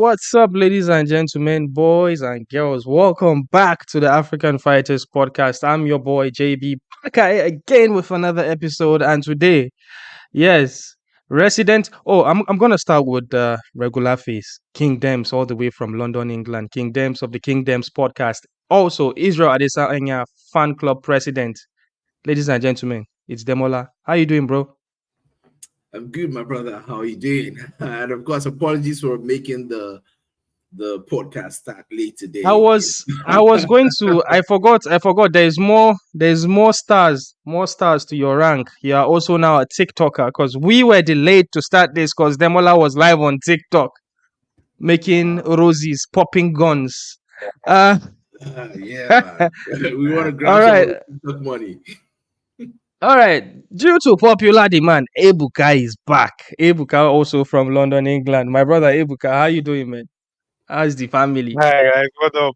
what's up, ladies and gentlemen, boys and girls? Welcome back to the African Fighters Podcast. I'm your boy JB back at it again with another episode, and today, yes, resident. Oh, I'm gonna start with the regular face, King Dems, all the way from London, England. King Dems of the King Dems Podcast. Also, Israel Adesanya fan club president. Ladies and gentlemen, it's Demola. How you doing, bro? I'm good, my brother. How are you doing? And of course, apologies for making the podcast start late I today. was going to I forgot there's more stars to your rank. You are also now a TikToker because we were delayed to start this because Demola was live on TikTok making roses, popping guns. Uh Yeah, man. We want to all grab some of right. the TikTok money. All right. Due to popular demand, Ebuka is back. Ebuka also from London, England. My brother Ebuka, how you doing, man? How's the family? Hi guys, what up?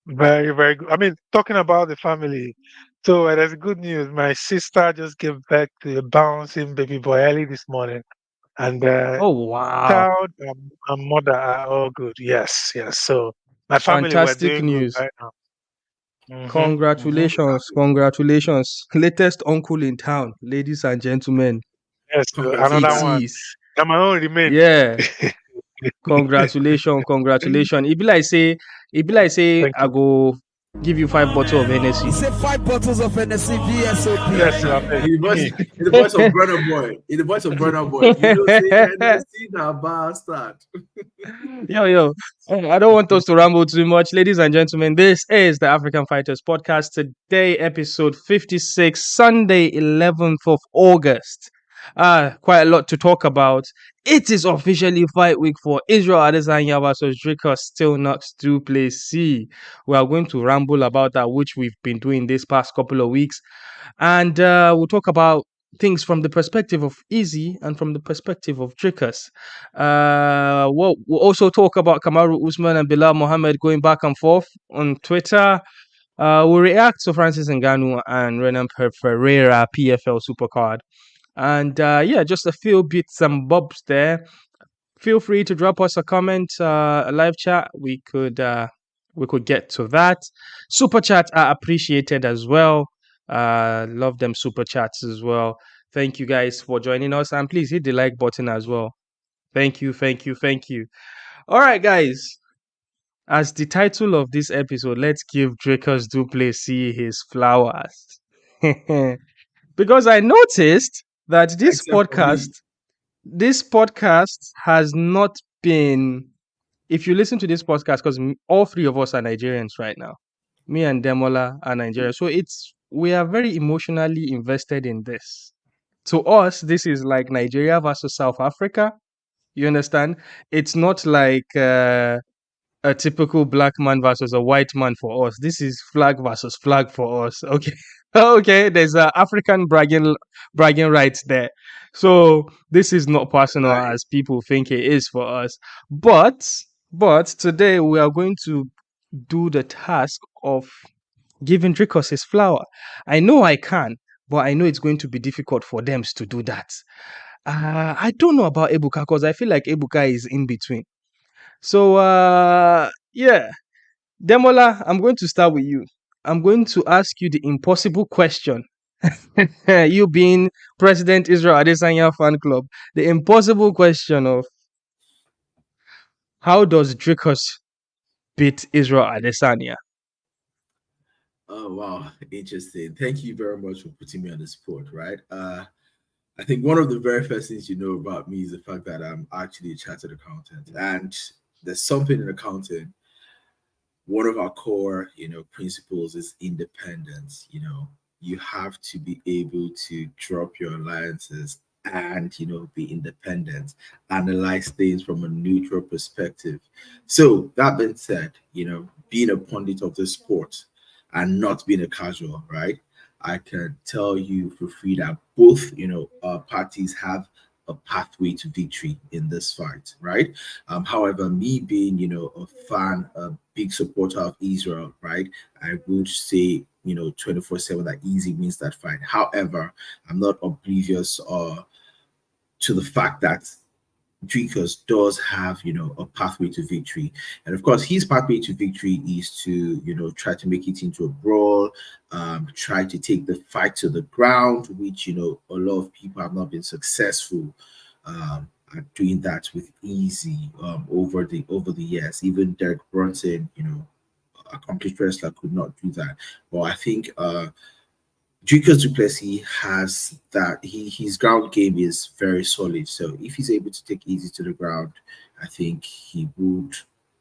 Very, very good. I mean, talking about the family. So there's good news. My sister just gave back to a bouncing baby boy early this morning, and Oh wow. child and mother are all good. Yes, yes. So my family were Fantastic doing good news. right now. Congratulations, congratulations. Latest uncle in town, ladies and gentlemen. Yes, so It another Congratulations. one. is. Now my own remain. Yeah. Congratulations, congratulations. It be like say Thank I you. go give you 5 bottles of He Hennessy. said 5 bottles of NSC VSOP. Yes, sir. I beg. In the voice, Me. in the voice of Brother Boy. In the voice of Brother Boy. You know, say Hennessy na bastard. Yo. I don't want us to ramble too much. Ladies and gentlemen, this is the African Fighters Podcast. Today, episode 56, Sunday, 11th of August. Quite a lot to talk about. It is officially fight week for Israel Adesanya versus Dricus, still not Duplessis. We are going to ramble about that, which we've been doing this past couple of weeks. And we'll talk about things from the perspective of Easy and from the perspective of Dricus. We'll also talk about Kamaru Usman and Belal Mohammed going back and forth on Twitter. We'll react to Francis Ngannou and Renan Ferrira PFL Supercard. And just a few bits and bobs there. Feel free to drop us a comment, a live chat. We could get to that. Super chats are appreciated as well. Love them super chats as well. Thank you guys for joining us, and please hit the like button as well. Thank you. All right, guys. As the title of this episode, let's give Dricus Duplessis his flowers. Because I noticed that Except for me. this podcast has not been. If you listen to this podcast, because all three of us are Nigerians right now, me and Demola are Nigerians, so we are very emotionally invested in this. To us, this is like Nigeria versus South Africa. You understand? It's not like a typical black man versus a white man for us. This is flag versus flag for us. Okay. Okay, there's a African bragging rights there. So this is not personal Right. as people think it is for us. But today we are going to do the task of giving Dricus his flower. I know I can, but I know it's going to be difficult for them to do that. I don't know about Ebuka because I feel like Ebuka is in between. So Demola, I'm going to start with you. I'm going to ask you the impossible question. You being President Israel Adesanya fan club, the impossible question of how does Dricus beat Israel Adesanya? Oh wow, interesting. Thank you very much for putting me on the spot, right? I think one of the very first things you know about me is the fact that I'm actually a chartered accountant. And there's something in accounting. One of our core, principles is independence. You have to be able to drop your alliances and be independent, analyze things from a neutral perspective. So that being said, being a pundit of the sport and not being a casual, right? I can tell you for free that both, parties have a pathway to victory in this fight, right? However, me being, a fan, a big supporter of Israel, right? I would say, 24/7 that easy wins that fight. However, I'm not oblivious to the fact that Dricus does have, a pathway to victory. And of course, his pathway to victory is to, try to make it into a brawl, try to take the fight to the ground, which, a lot of people have not been successful at doing that with easy over the years. Even Derek Brunson, accomplished wrestler, could not do that. But I think Dricus Duplessis has that. His ground game is very solid. So if he's able to take easy to the ground, I think he would,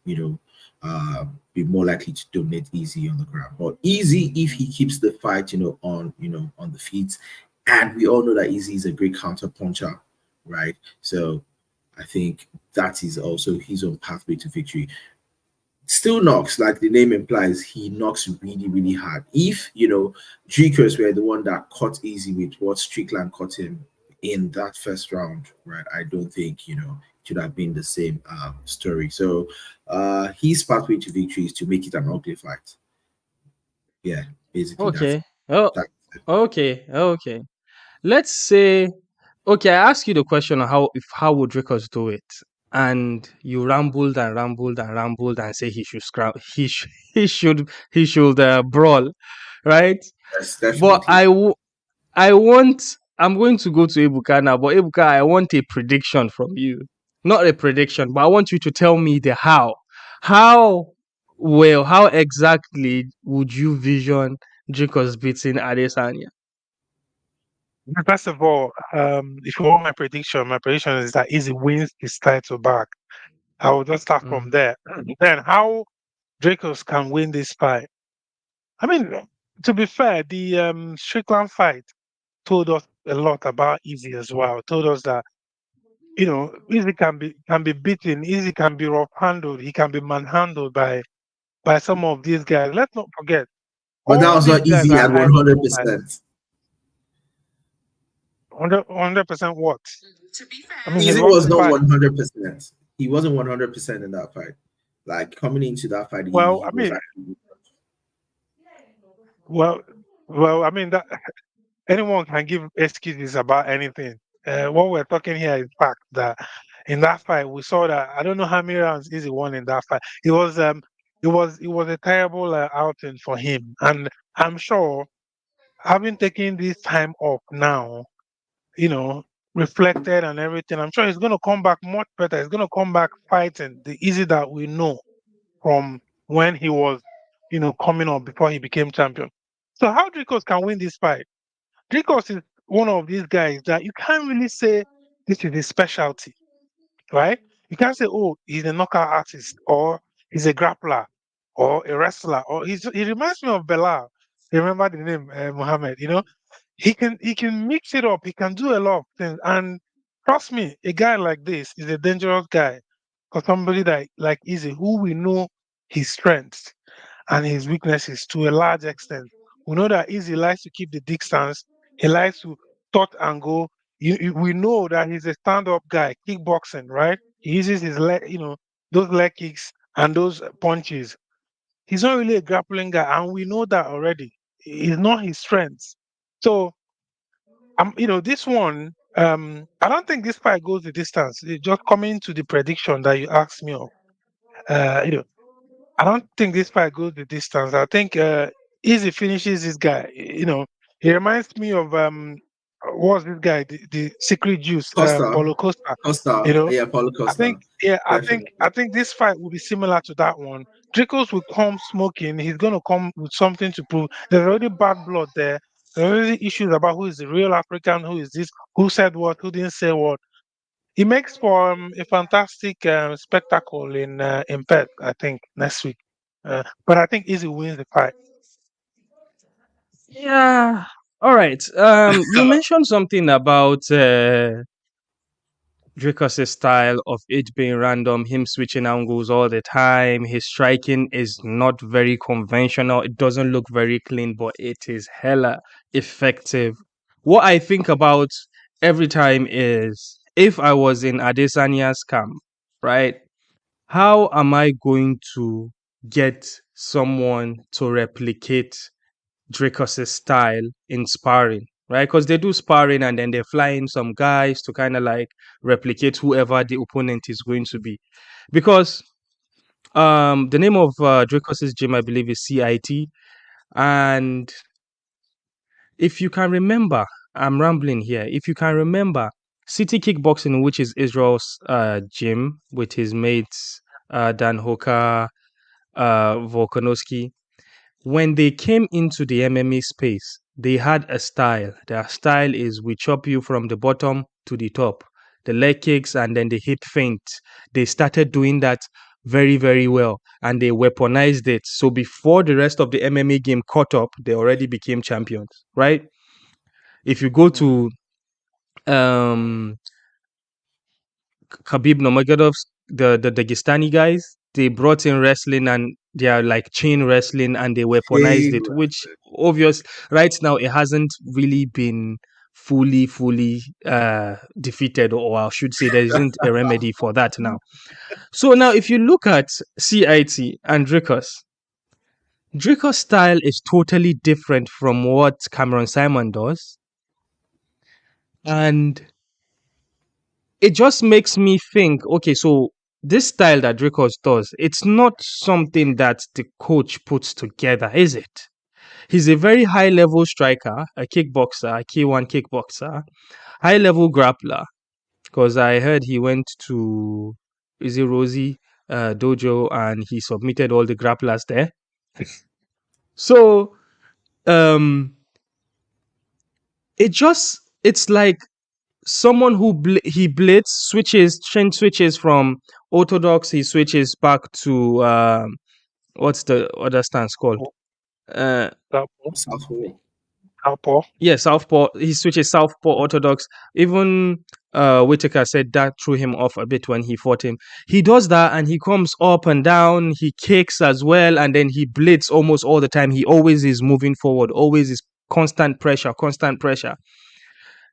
you know, be more likely to dominate easy on the ground. But easy, if he keeps the fight, on the feet, and we all know that easy is a great counter puncher, right? So I think that is also his own pathway to victory. Still knocks, like the name implies, he knocks really, really hard. If Dricus were the one that caught easy with what Strickland caught him in that first round, right? I don't think it should have been the same story. So his pathway to victory is to make it an ugly fight. Yeah, basically Okay. Oh, that's it. okay. Okay. Let's say, okay, I ask you the question on how would Dricus do it, and you rambled and rambled and rambled and say he should scrap, he should brawl, right? Yes, But definitely. I'm going to go to Ebuka now, but Ebuka, I want a prediction from you. Not a prediction, but I want you to tell me the how. How how exactly would you vision Dricus beating Adesanya? First of all, if you want my prediction is that Easy wins his title back. I will just start from Mm. there. Then how Dracos can win this fight? I mean, to be fair, the Strickland fight told us a lot about Easy as well. Told us that Easy can be beaten, Easy can be rough handled, he can be manhandled by some of these guys. Let's not forget, But that all was these not guys easy are at high level guys. 100%. 100% what? I mean, he Easy lost was the not fight. 100%. He wasn't 100% in that fight. Like coming into that fight, Well, he I was mean, actually. well, well, I mean that anyone can give excuses about anything. What we're talking here is fact that in that fight we saw that I don't know how many rounds Easy won in that fight. It was a terrible outing for him, and I'm sure having taken this time off now, you know, reflected and everything, I'm sure he's going to come back much better. He's going to come back fighting the Easy that we know from when he was, coming up before he became champion. So how Dricos can win this fight? Dricos is one of these guys that you can't really say this is his specialty, right? You can't say, oh, he's a knockout artist, or he's a grappler, or a wrestler, or he reminds me of Belal. You remember the name, Mohammed? He can mix it up. He can do a lot of things. And trust me, a guy like this is a dangerous guy for somebody that like Easy, who we know his strengths and his weaknesses to a large extent. We know that Easy likes to keep the distance. He likes to touch and go. We know that he's a stand-up guy, kickboxing, right? He uses his leg, those leg kicks and those punches. He's not really a grappling guy, and we know that already. It's not his strength. So, this one, I don't think this fight goes the distance. Just coming to the prediction that you asked me of, uh, you know, I don't think this fight goes the distance. I think Easy finishes this guy. He reminds me of what's this guy, the secret juice, Costa, Paulo Costa. Costa, You know, yeah, Paulo I think Costa, yeah, I definitely. think this fight will be similar to that one. Dricos will come smoking. He's gonna come with something to prove. There's already bad blood there. There are already issues about who is the real African, who is this, who said what, who didn't say what. It makes for a fantastic spectacle in Perth, I think, next week. But I think Easy wins the fight. Yeah. All right. You mentioned something about Dricus' style of it being random, him switching angles all the time. His striking is not very conventional. It doesn't look very clean, but it is hella effective. What I think about every time is if I was in Adesanya's camp, right? How am I going to get someone to replicate Dricus' style in sparring? right? Because they do sparring and then they fly in some guys to kind of like replicate whoever the opponent is going to be. Because the name of Dricus's gym, I believe, is CIT. And if you can remember, I'm rambling here. If you can remember, City Kickboxing, which is Israel's gym with his mates, Dan Hoka, Volkanovski, when they came into the MMA space, they had a style. Their style is we chop you from the bottom to the top. The leg kicks and then the hip feint. They started doing that very, very well and they weaponized it. So before the rest of the MMA game caught up, they already became champions, right? If you go to Khabib Nurmagomedov's the Dagestani guys, they brought in wrestling and they are like chain wrestling and they weaponized it, which obvious right now it hasn't really been fully defeated, or I should say there isn't a remedy for that now. So now if you look at CIT and Dricus style is totally different from what Cameron Simon does. And it just makes me think, okay, so this style that Dricus does, it's not something that the coach puts together, is it? He's a very high level striker, a kickboxer, a K1 kickboxer, high level grappler. Because I heard he went to Izzy Rosie dojo and he submitted all the grapplers there. So it's like someone who he blitz trend switches from orthodox, he switches back to what's the other stance called? Southpaw. Yeah, southpaw. He switches southpaw orthodox. Even Whitaker said that threw him off a bit when he fought him. He does that and he comes up and down. He kicks as well, and then he blitz almost all the time. He always is moving forward. Always is constant pressure.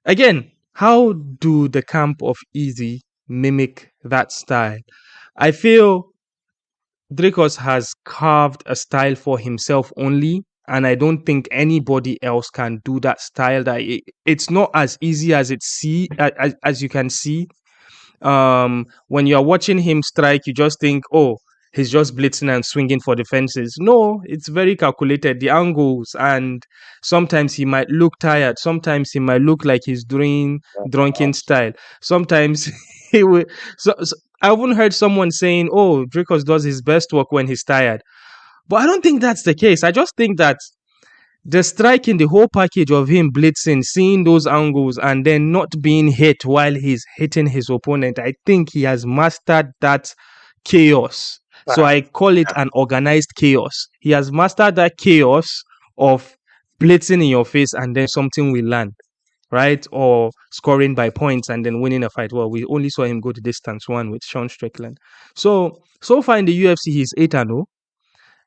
Again, how do the camp of Easy mimic that style? I feel Dricus has carved a style for himself only, and I don't think anybody else can do that style. That it's not as easy as as you can see. When you're watching him strike, you just think, oh, he's just blitzing and swinging for the fences. No, it's very calculated, the angles, and sometimes he might look tired. Sometimes he might look like he's doing drunken style. Sometimes he will. So I haven't heard someone saying, oh, Dricus does his best work when he's tired. But I don't think that's the case. I just think that the striking, the whole package of him blitzing, seeing those angles, and then not being hit while he's hitting his opponent, I think he has mastered that chaos. So I call it an organized chaos. He has mastered that chaos of blitzing in your face and then something will land, right? Or scoring by points and then winning a fight. Well, we only saw him go to distance one with Sean Strickland. So far in the UFC, he's 8-0.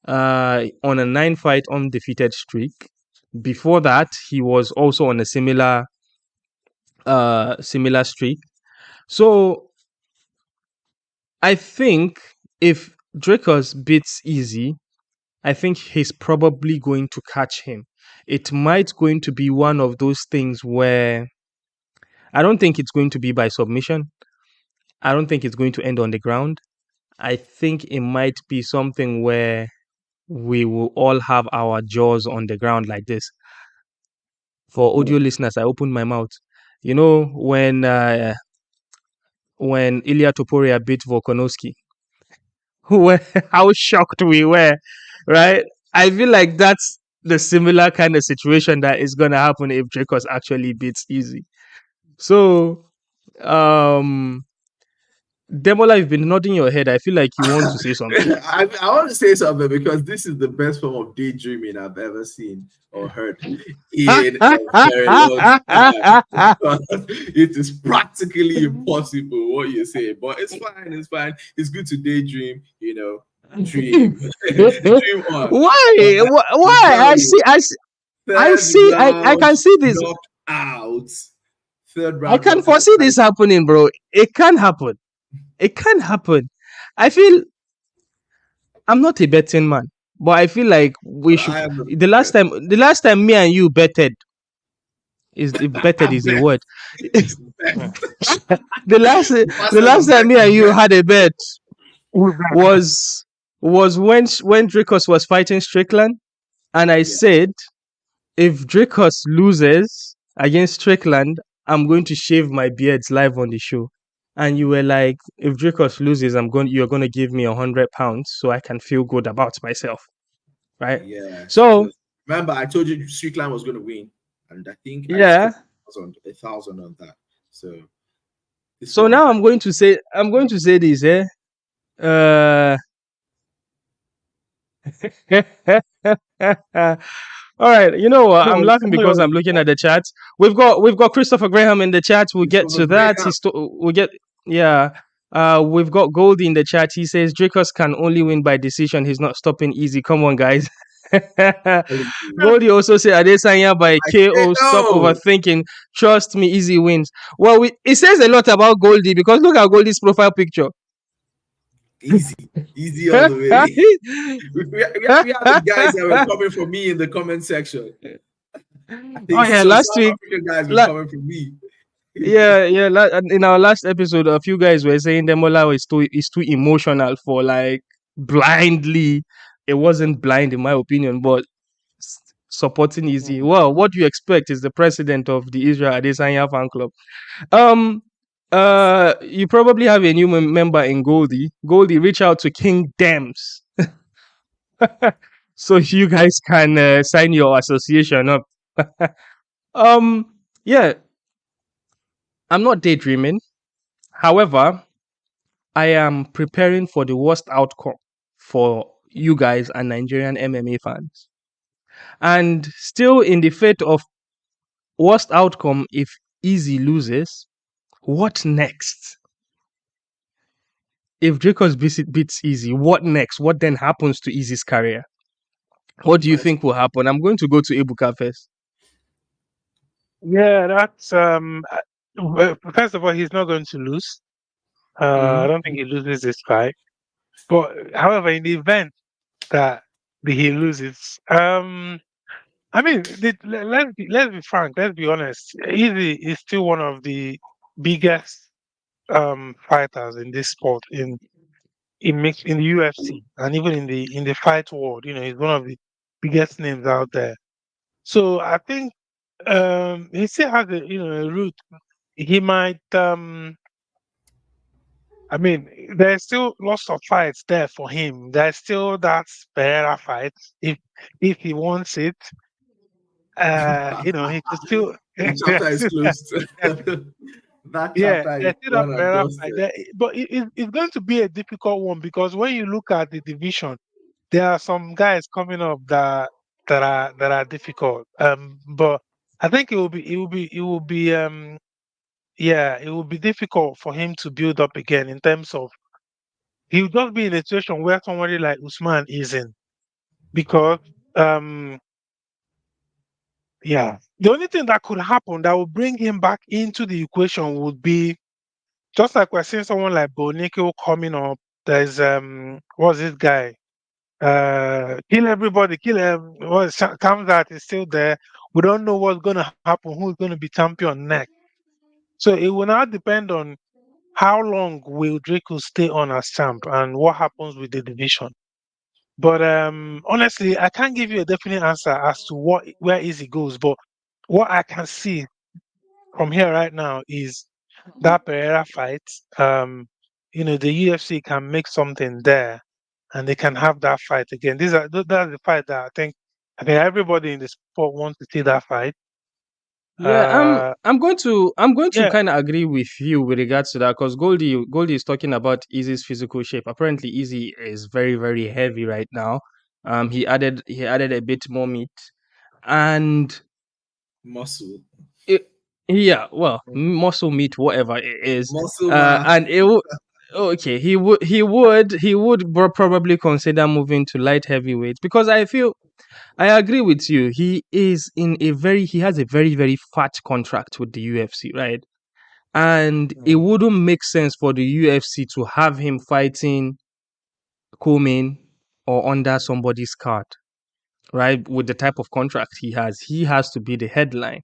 On a 9-fight undefeated streak. Before that, he was also on a similar streak. So I think if Dricus beats Easy, I think he's probably going to catch him. It might going to be one of those things where I don't think it's going to be by submission. I don't think it's going to end on the ground. I think it might be something where we will all have our jaws on the ground like this. For audio listeners, I opened my mouth. You know, when Ilya Topuria beat Volkanovski, how shocked we were, right? I feel like that's the similar kind of situation that is going to happen if Dricus actually beats Easy. So, Demola, you've been nodding your head. I feel like you want to say something. I want to say something because this is the best form of daydreaming I've ever seen or heard in a very long time. It is practically impossible what you say, but it's fine. It's fine. It's good to daydream. You know, dream, dream on. Why? Why? I can see this. Out. Third round. I can foresee this happening, bro. It can happen. It can happen. I feel I'm not a betting man, but I feel like we should. The last time me and you betted, Is betted is a Bet. word. Bet. The Masters last of time me and betting, you bet. had a bet Who's that? was when Dricus was fighting Strickland, and I Yeah. said if Dricus loses against Strickland, I'm going to shave my beards live on the show. And you were like, if Dricus loses, you're gonna give me £100 so I can feel good about myself, right? Yeah. So Remember, I told you Strickland was going to win, and I think I yeah. scored 1,000 on that. So this So one, now I'm going to say this, eh? All right, you know what? No, I'm laughing because I'm looking at the chat. We've got Christopher Graham in the chat. We'll get to that. We'll get yeah. We've got Goldie in the chat. He says Dracos can only win by decision. He's not stopping easy. Come on, guys. Goldie also said Adesanya by KO. Stop overthinking. Trust me, easy wins. Well, it says a lot about Goldie because look at Goldie's profile picture. Easy all the way. we have the guys that were coming for me in the comment section. Last week, guys were coming for me. yeah. In our last episode, a few guys were saying Demola is too emotional for like blindly. It wasn't blind in my opinion, but supporting Easy. Well, what do you expect? Is the president of the Israel Adesanya fan club. You probably have a new member in Goldie. Goldie, reach out to King Dems. So you guys can sign your association up. Yeah. I'm not daydreaming. However, I am preparing for the worst outcome for you guys and Nigerian MMA fans. And still in the fate of worst outcome if Easy loses, what next? If Dracos beats Easy, what next? What then happens to Easy's career? What do you think will happen? I'm going to go to Ibuka first. Yeah, that's first of all, he's not going to lose. I don't think he loses this fight. But however, in the event that he loses, I mean, let's be frank, let's be honest. Easy is still one of the biggest fighters in this sport in the UFC and even in the fight world. You know, he's one of the biggest names out there. So I think he still has a route. He might I mean, there's still lots of fights there for him. There's still that Ferrira fight if he wants it. He could still. The chapter is closed. That chapter is there's still that Ferrira fight there, but it's going to be a difficult one because when you look at the division, there are some guys coming up that are difficult. But I think it will be difficult for him to build up again in terms of he'll just be in a situation where somebody like Usman is in. Because the only thing that could happen that will bring him back into the equation would be just like we're seeing someone like Boniko coming up. There's what's this guy? Kill everybody, comes out is still there. We don't know what's gonna happen, who's gonna be champion next. So it will now depend on how long will Draco stay on as champ and what happens with the division. But honestly, I can't give you a definite answer as to where Easy goes. But what I can see from here right now is that Pereira fight. The UFC can make something there, and they can have that fight again. That's the fight that I think everybody in the sport wants to see that fight. Yeah, I'm going to kind of agree with you with regards to that because Goldie is talking about Easy's physical shape. Apparently, Easy is very, very heavy right now. He added a bit more meat and muscle. Muscle meat, whatever it is. Muscle, and it would. Okay, he would probably consider moving to light heavyweight because I agree with you. He has a very, very fat contract with the UFC, right? And it wouldn't make sense for the UFC to have him fighting co-main or under somebody's card, right? With the type of contract he has to be the headline.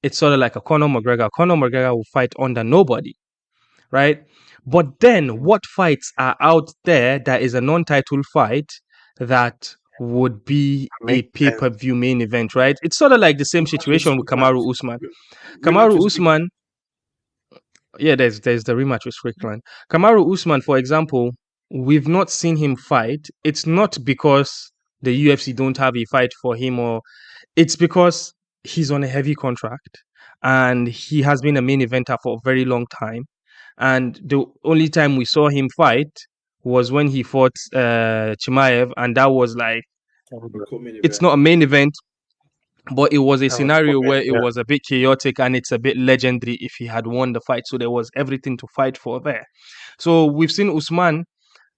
it's sort of like a Conor McGregor. Conor McGregor will fight under nobody, right? But then what fights are out there that is a non-title fight that would be a Makes sense. pay-per-view main event, right? It's sort of like the same situation with Kamaru Usman. Rematch Kamaru with Usman, yeah, there's the rematch with Strickland. Kamaru Usman, for example, we've not seen him fight. It's not because the UFC don't have a fight for him, or it's because he's on a heavy contract and he has been a main eventer for a very long time. And the only time we saw him fight was when he fought Chimaev, and that was like, the co-main it's event. not a main event, but it was a That was scenario where it yeah. was a bit chaotic and it's a bit legendary if he had won the fight. So there was everything to fight for there. So we've seen Usman.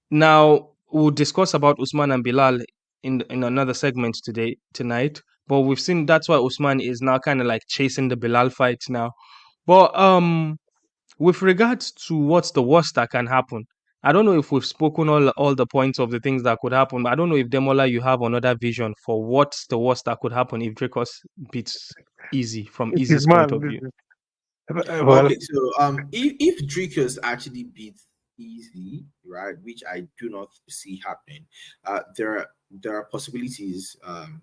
Now we'll discuss about Usman and Bilal in another segment tonight. But we've seen that's why Usman is now kind of like chasing the Bilal fight now. But with regards to what's the worst that can happen, I don't know if we've spoken all the points of the things that could happen. I don't know if Demola you have another vision for what's the worst that could happen if Dricus beats Easy from It is Easy's point man. of view. Well, Okay, so if Dricus actually beats Easy, right, which I do not see happening, there are possibilities,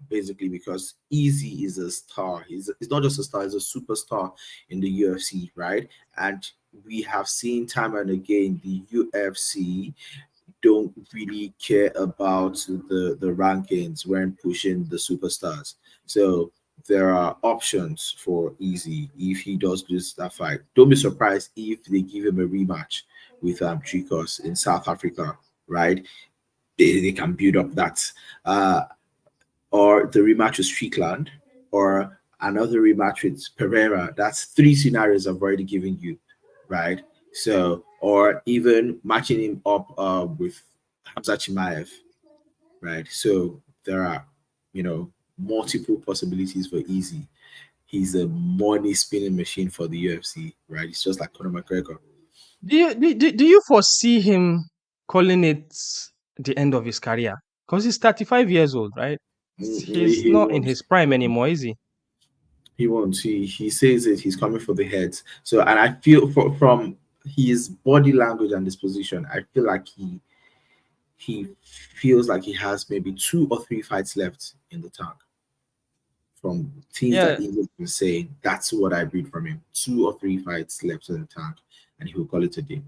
basically because Easy is a star. He's not just a star; he's a superstar in the UFC, right? And we have seen time and again the UFC don't really care about the rankings when pushing the superstars. So there are options for Easy if he does lose that fight. Don't be surprised if they give him a rematch with Dricus in South Africa, right? They can build up that. Or the rematch with Strickland, or another rematch with Ferrira. That's three scenarios I've already given you, right? So, or even matching him up with Hamza Chimaev, right? So there are, multiple possibilities for Easy. He's a money spinning machine for the UFC, right? It's just like Conor McGregor. Do you foresee him calling it the end of his career? Because he's 35 years old, right? He's He not in won't. his prime anymore, is he? He won't. He says it. He's coming for the heads. So, and I feel from his body language and disposition, I feel like he feels like he has maybe 2 or 3 fights left in the tank. From things Yeah. that England's been saying, that's what I read from him. 2 or 3 fights left in the tank, and he will call it a day.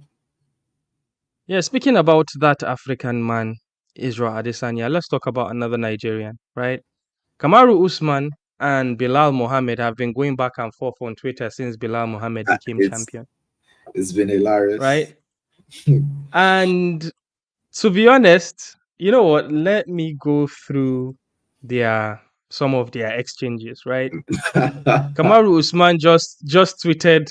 Yeah, speaking about that African man, Israel Adesanya, let's talk about another Nigerian, right? Kamaru Usman and Bilal Mohammed have been going back and forth on Twitter since Bilal Mohammed became It's champion, it's been hilarious. right? And to be honest, you know what? Let me go through some of their exchanges, right? Kamaru Usman just tweeted.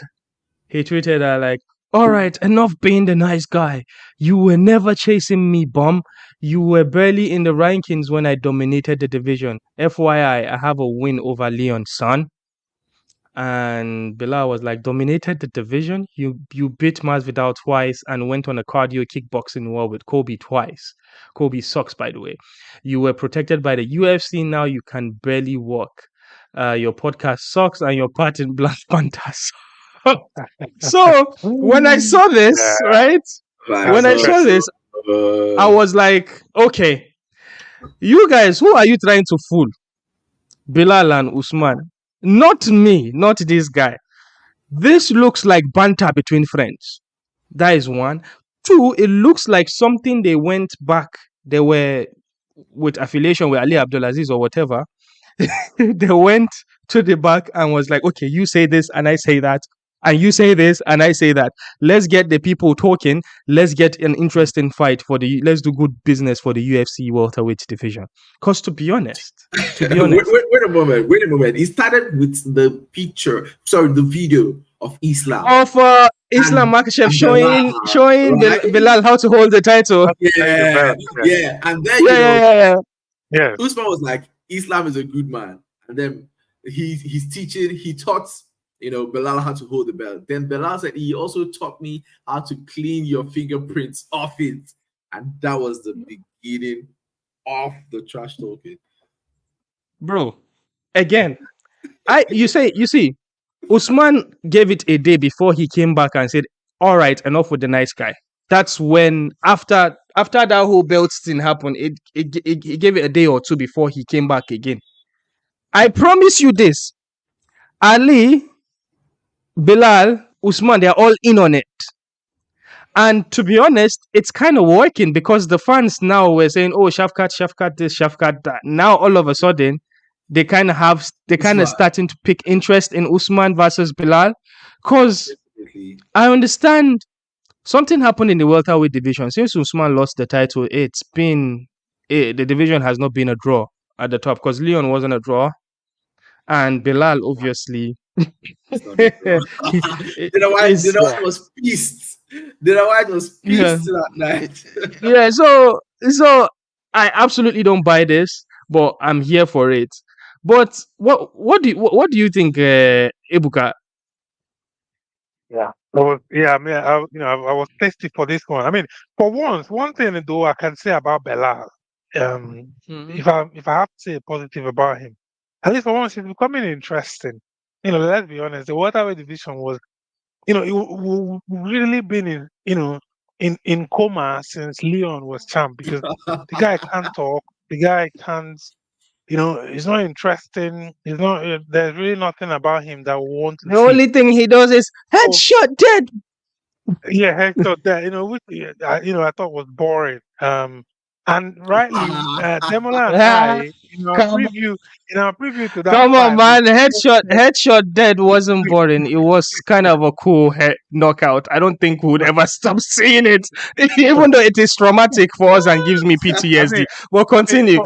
He tweeted like, "All right, enough being the nice guy. You were never chasing me, bum. You were barely in the rankings when I dominated the division. FYI, I have a win over Leon, son." And Bilal was like, "Dominated the division? You beat Masvidal twice and went on a cardio kickboxing war with Kobe twice. Kobe sucks, by the way. You were protected by the UFC. Now you can barely walk. Your podcast sucks and your part in Black Panthers." So when I saw yeah, this, right? Like, When that's I saw interesting. this, I was like, okay, you guys, who are you trying to fool? Bilal and Usman. Not me, not this guy. This looks like banter between friends. That is one. Two, it looks like something they went back. They were with affiliation with Ali Abdulaziz or whatever. They went to the back and was like, okay, you say this and I say that. And you say this and I say that. Let's get the people talking. Let's get an interesting fight let's do good business for the UFC welterweight division. Because to be honest, wait a moment. Wait a moment. He started with the the video of Islam of Islam Makhachev and Belal, showing right? Bilal how to hold the title. Carrying the Yeah, belt. Yeah. yeah. And then Yeah. Yeah. Usman was like, Islam is a good man. And then he's teaching, he taught, Belal how to hold the belt. Then Belal said, he also taught me how to clean your fingerprints off it. And that was the beginning of the trash talking. Bro, again, you see, Usman gave it a day before he came back and said, "All right, enough with the nice guy." That's when after that whole belt thing happened, he gave it a day or two before he came back again. I promise you this: Ali, Belal, Usman, they're all in on it. And to be honest, it's kind of working because the fans now were saying, "Oh, Shafkat this, Shafkat that." Now all of a sudden, they kind of starting to pick interest in Usman versus Belal, because I understand something happened in the welterweight division since Usman lost the title. The division has not been a draw at the top because Leon wasn't a draw, and Belal obviously. Dana White was pissed. Dana White was pissed that night. Yeah, so I absolutely don't buy this, but I'm here for it. But what do you think, Ebuka? Yeah. I mean, I was tasty for this one. I mean, for once, one thing though I can say about Belal, if I have to say positive about him, at least for once, he's becoming interesting. Let's be honest, the welterweight division was, we've really been in coma since Leon was champ because the guy can't talk, the guy can't, he's not interesting. He's not. There's really nothing about him that we want to The see. only thing he does is headshot dead. Yeah, headshot dead. Which I thought was boring. And rightly, Demola and I in our preview to that. Come on, fight, man! Headshot dead wasn't boring. It was kind of a cool knockout. I don't think we would ever stop seeing it, even though it is traumatic for us and gives me PTSD. But continue.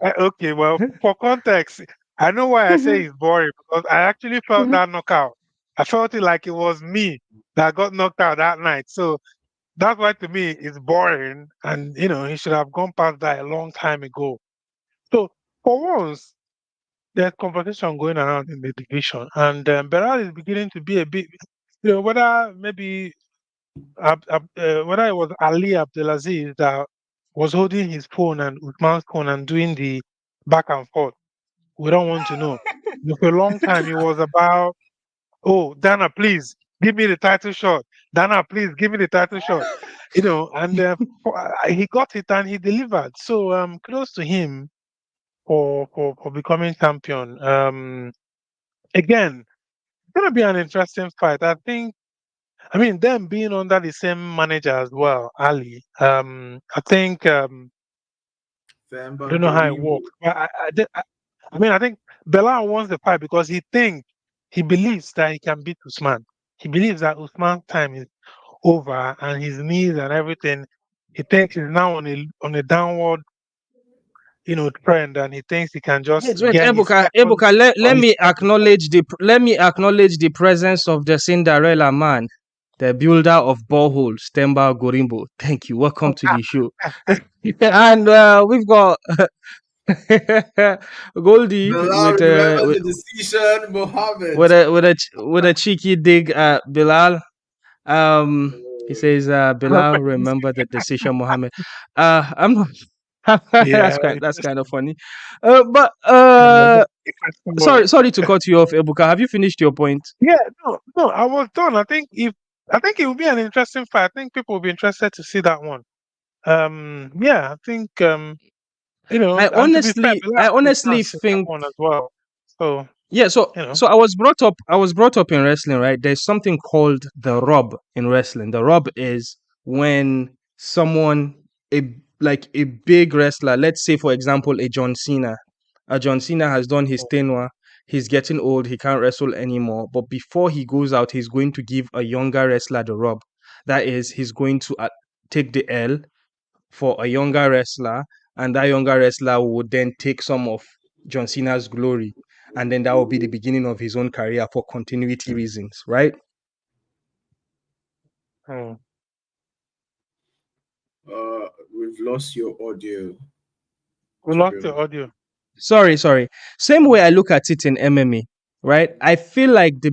Okay, well, for context, I know why I say it's boring because I actually felt that knockout. I felt it like it was me that got knocked out that night. So that's why to me it's boring, and he should have gone past that a long time ago. So for once, there's conversation going around in the division, and Belal is beginning to be a bit, whether maybe whether it was Ali Abdelaziz that was holding his phone and Usman's phone and doing the back and forth. We don't want to know. For a long time, it was about, "Oh, Dana, please give me the title shot. Dana, please give me the title shot." And he got it and he delivered. So kudos to him for becoming champion. Again, it's gonna be an interesting fight. I think. I mean, them being under the same manager as well, Ali. I think I don't know how it works, but I think Belal wants the fight because he believes that he can beat Usman. He believes that Usman's time is over and his knees and everything. He thinks he's now on a downward, trend, and he thinks he can just Wait, get Ebuka, let me acknowledge the presence of the Cinderella man, the builder of boreholes, Temba Gorimbo. Thank you. Welcome to the show. And we've got Goldie with the decision, Mohammed. with a cheeky dig at Bilal. He says, "Bilal, remember the decision, Mohammed." I'm not. Yeah, That's kind of funny. But sorry to cut you off, Ebuka. Have you finished your point? Yeah, no, I was done. I think it will be an interesting fight. I think people will be interested to see that one. Yeah, I think I honestly think one as well. So yeah, so I was brought up in wrestling, right? There's something called the rub in wrestling. The rub is when someone a big wrestler, let's say for example a John Cena. A John Cena has done his tenure, he's getting old, he can't wrestle anymore. But before he goes out, he's going to give a younger wrestler the rub. That is, he's going to take the L for a younger wrestler, and that younger wrestler would then take some of John Cena's glory, and then that will be the beginning of his own career for continuity reasons, right? We've lost your audio. We lost the audio. Sorry. Same way I look at it in MMA, right? I feel like the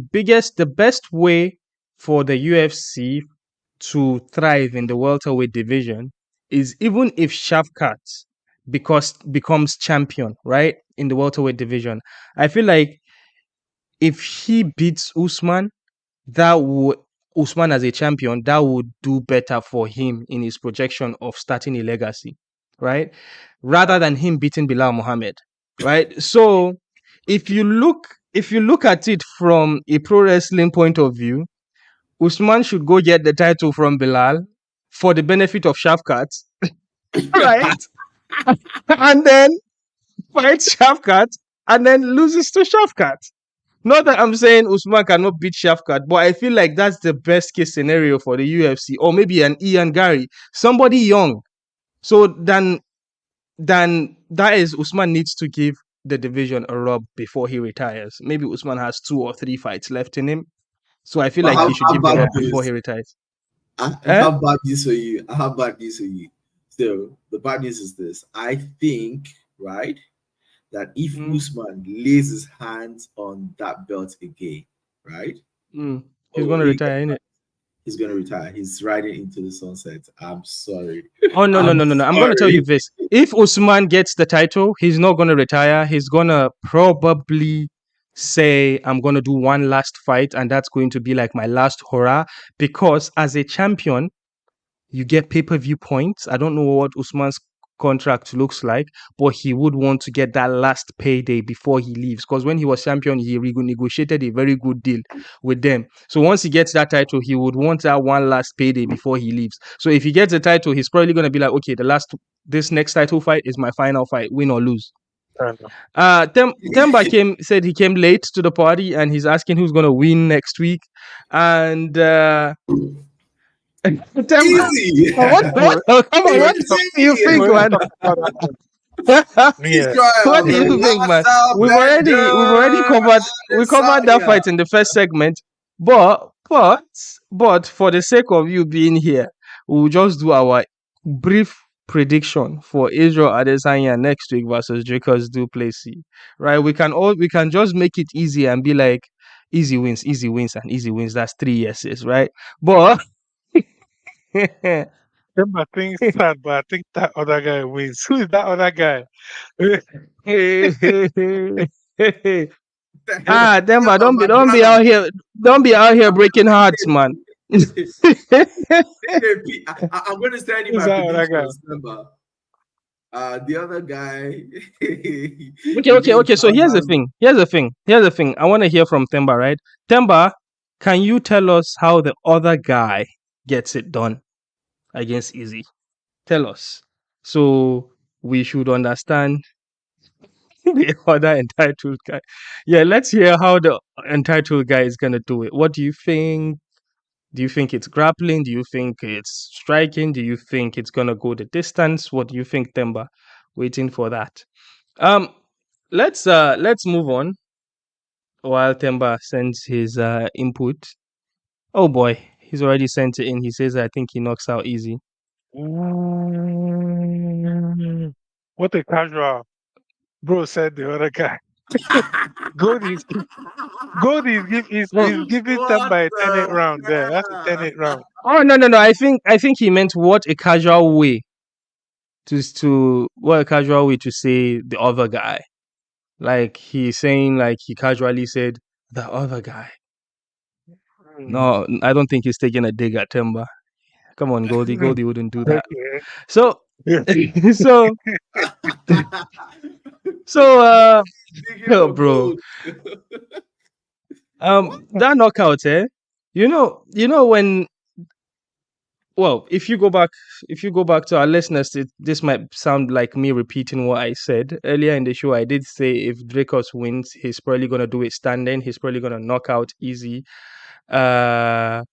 best way for the UFC to thrive in the welterweight division is even if Shafkat becomes champion, right, in the welterweight division. I feel like if he beats Usman, that would Usman as a champion, that would do better for him in his projection of starting a legacy, right? Rather than him beating Bilal Muhammad, right? So if you look at it from a pro wrestling point of view, Usman should go get the title from Bilal for the benefit of Shafkat, right? And then fight Shafkat and then loses to Shafkat. Not that I'm saying Usman cannot beat Shafkat, but I feel like that's the best case scenario for the UFC, or maybe an Ian Gary, somebody young. So then that is Usman needs to give the division a rub before he retires. Maybe Usman has 2 or 3 fights left in him, so I feel But like he should how give the bad rub news? before he retires. I Eh? have bad news for you. I have bad news for you. So the bad news is this. I think, right, that if Usman lays his hands on that belt again, right? He's gonna retire, innit? He's gonna retire. He's riding into the sunset. I'm sorry. Oh no. I'm gonna tell you sorry. this. If Usman gets the title, he's not gonna retire. He's gonna probably say, I'm gonna do one last fight, and that's going to be like my last hurrah. Because as a champion, you get pay-per-view points. I don't know what Usman's contract looks like, but he would want to get that last payday before he leaves. Because when he was champion, he negotiated a very good deal with them. So once he gets that title, he would want that one last payday before he leaves. So if he gets the title, he's probably going to be like, okay, this next title fight is my final fight, win or lose. Temba said he came late to the party and he's asking who's going to win next week. And Temba, Easy. what do you think, man? What do you think, man? We've already covered that fight in the first segment, but for the sake of you being here, we'll just do our brief prediction for Israel Adesanya next week versus Dricus Duplessis. Right? We can just make it easy and be like easy wins, and easy wins. That's 3 yeses, right? But Remember things sad, but I think that other guy wins. Who is that other guy? Demba, don't be out here breaking hearts, man. I'm going to send you Who's my that other guy? predictions, Temba. The other guy. Okay. So here's the thing. I want to hear from Temba, right? Temba, can you tell us how the other guy gets it done against Izzy? Tell us. So we should understand the other entitled guy. Yeah, let's hear how the entitled guy is gonna do it. What do you think? Do you think it's grappling? Do you think it's striking? Do you think it's gonna go the distance? What do you think, Temba? Waiting for that. Let's move on while Temba sends his input. Oh boy, he's already sent it in. He says I think he knocks out easy. What a casual. Bro said the other guy. Goldie is giving them by a 10-8 round there. That's a 10-8 round. Oh no. I think he meant what a casual way to say the other guy. Like he's saying, like he casually said the other guy. No, I don't think he's taking a dig at Temba. Come on, Goldie. Goldie wouldn't do that. Okay. So bro. That knockout, you know when. Well, if you go back to our listeners, this might sound like me repeating what I said earlier in the show. I did say if Dricus wins, he's probably gonna do it standing. He's probably gonna knock out easy. I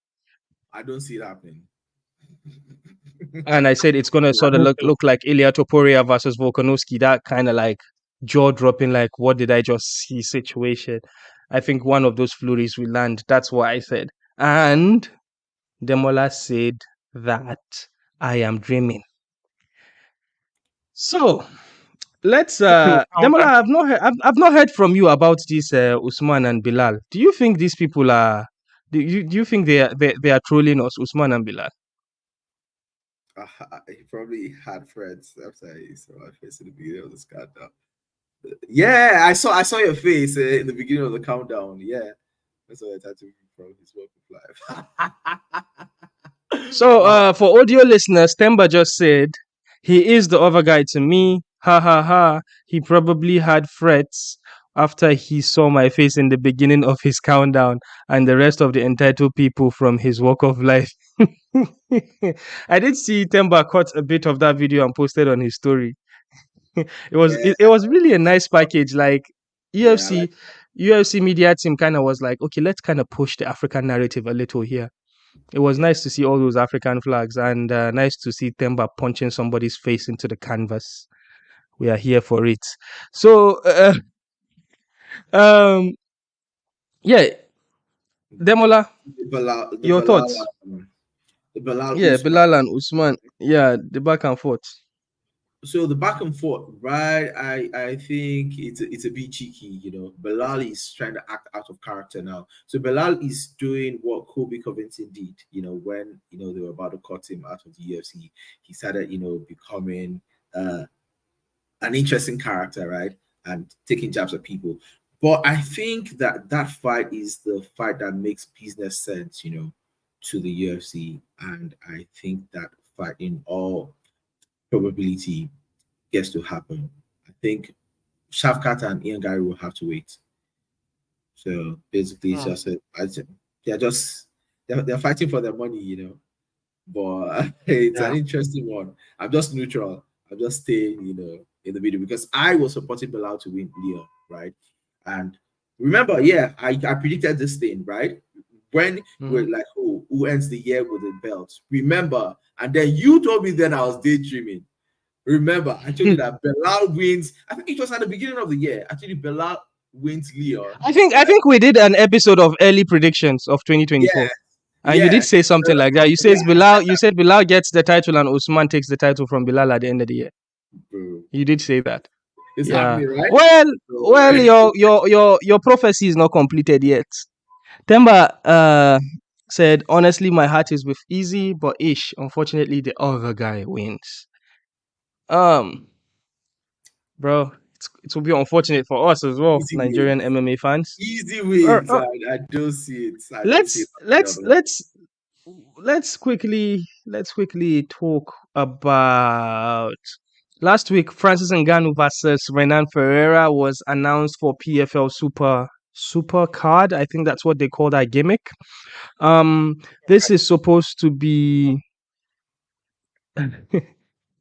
don't see it happening. And I said it's gonna sort of look like Ilia Topuria versus Volkanovski. That kind of like jaw dropping, like what did I just see situation. I think one of those flurries will land. That's what I said. And Demola said that I am dreaming. So let's Demola, I've not heard from you about this Usman and Belal. Do you think these people are do you think they are trolling us, Usman and Belal? He probably had friends after he saw my face in the video of the scandal. Yeah, I saw your face in the beginning of the countdown. Yeah, that's what I tattoo from his walk of life. So, for audio listeners, Temba just said, he is the other guy to me. Ha ha ha. He probably had frets after he saw my face in the beginning of his countdown and the rest of the entitled people from his walk of life. I did see Temba cut a bit of that video and posted on his story. It was Yeah, it was really a nice package. Like yeah, I like. UFC media team kind of was like, okay, let's kind of push the African narrative a little here. It was Yeah, nice to see all those African flags and nice to see Temba punching somebody's face into the canvas. We are here for it. So, um, yeah, Demola, the your Belal, thoughts? the Belal Yeah, Usman. Bilal and Usman. Yeah, the back and forth. So the back and forth, right? I think it's a bit cheeky, you know. Belal is trying to act out of character now. So Belal is doing what Kobe Covington did, you know, when they were about to cut him out of the UFC. He started, becoming an interesting character, right? And taking jabs at people. But I think that fight is the fight that makes business sense, to the UFC. And I think that fight in all probability gets to happen. I think Shafkat and Ian Gary will have to wait. So basically, it's just they're fighting for their money, But it's an Yeah. interesting one. I'm just neutral. I'm just staying, in the middle because I was supporting Belal to win Leon, right? And remember, yeah, I predicted this thing, right? When we're like, oh, who ends the year with a belt? Remember, and then you told me then I was daydreaming. Remember, I told you that Belal wins. I think it was at the beginning of the year. Actually, Belal wins Leon, I right? think we did an episode of early predictions of Yeah, 2024. And you did yeah, say something like that. You said Bilal gets the title and Usman takes the title from Bilal at the end of the year. bro. You did say that. It's Yeah. happening, right? Well, So, your prophecy is not completed yet. Temba said, honestly, my heart is with Easy, but unfortunately, the other guy wins. Bro, it will be unfortunate for us as well, easy Nigerian wins. MMA fans. Easy Uh, wins. uh, I don't see it. I don't see it let's happening let's otherwise. let's let's quickly talk about last week. Francis Ngannou versus Renan Ferrira was announced for PFL Super Card. I think that's what they call that gimmick. This is supposed to be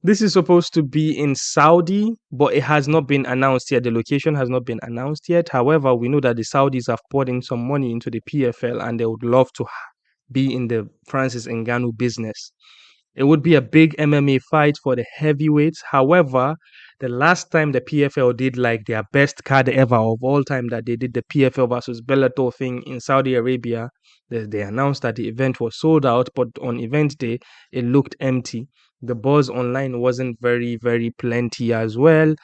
this is supposed to be in Saudi, but it has not been announced yet. The location has not been announced yet. However, we know that the Saudis have poured in some money into the PFL and they would love to be in the Francis Ngannou business. It would be a big MMA fight for the heavyweights. However, the last time the PFL did like their best card ever of all time, that they did the PFL versus Bellator thing in Saudi Arabia, they announced that the event was sold out, but on event day, it looked empty. The buzz online wasn't very, very plenty as well.